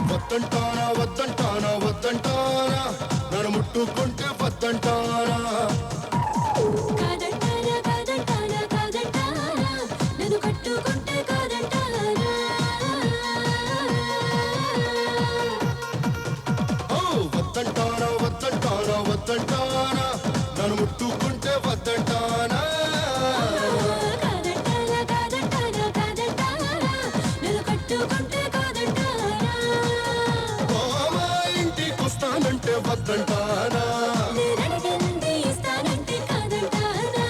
వద్దంటానా వద్దంటానా వద్దంటానా నన్ను ముట్టుకుంటే వద్దంటానా కాదంటానా కాదంటానా కాదంటానా నన్ను కట్టుకుంటే కాదంటానా వద్దంటానా వద్దంటానా వద్దంటానా నన్ను ముట్టుకుంటే వద్దంటానా కాదంటానా కాదంటానా కాదంటానా నన్ను కట్టుకుంటే కాదంటానా ఇంటికి వస్తానంటే వద్దంటానా నేనడిగింది ఇస్తానంటే కాదంటానా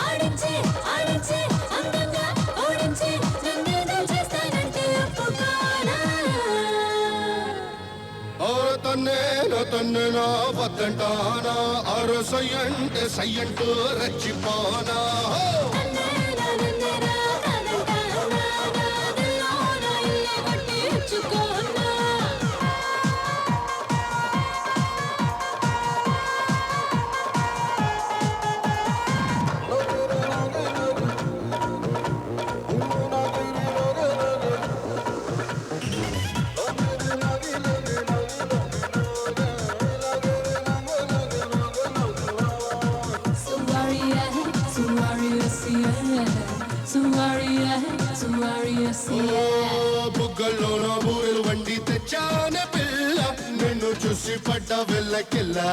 ఆడించే ఆడించే అందంగా ఓడించే నన్నేదో చేస్తానంటే ఒప్పుకోనా తన్నే నా వద్దంటానా అరు సయ్యంటే సయ్యంటూ రచ్చిపోనా నన్నేరా నన్నేరా కాదంటానా నాదిలోన ఇల్లే కొట్టి ఇచ్చుకోనా బుగ్గల్లోన బూరెలు వండి తెచ్చానే పిల్ల నిన్ను చూసి పడ్డ వెళ్ళకిల్లా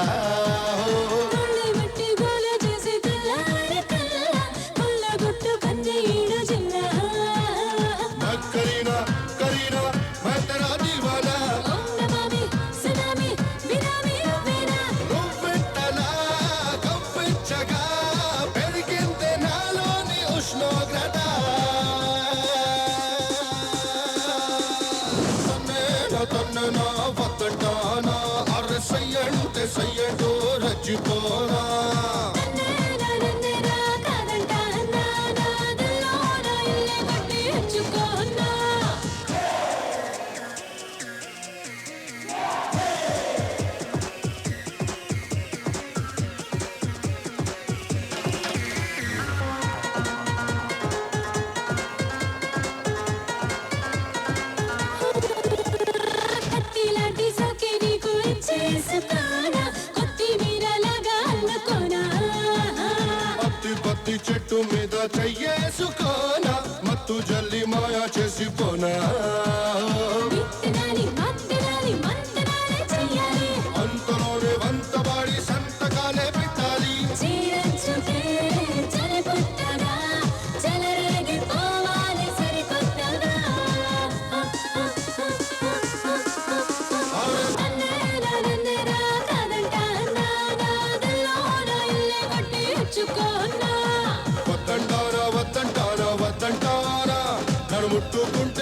కరీనా కరీనా మతరా దీవానా నువ్వెట్టలా కంపించగా పెరిగిందే నాలోని ఉష్ణోగ్రత తన్ననా వద్దంటానా అర్రె సయ్యంటే సయ్యంటూ రచ్చిపోనా పత్తి చెట్టు మీద చెయ్యేసుకోనా మత్తు జల్లి మాయా చేసిపోనా అంతలోనే వంతబాడి సంతకాలే పెట్టాలి వద్దంటారా వద్దంటారా వద్దంటారా నన్ను ముట్టుకుంటే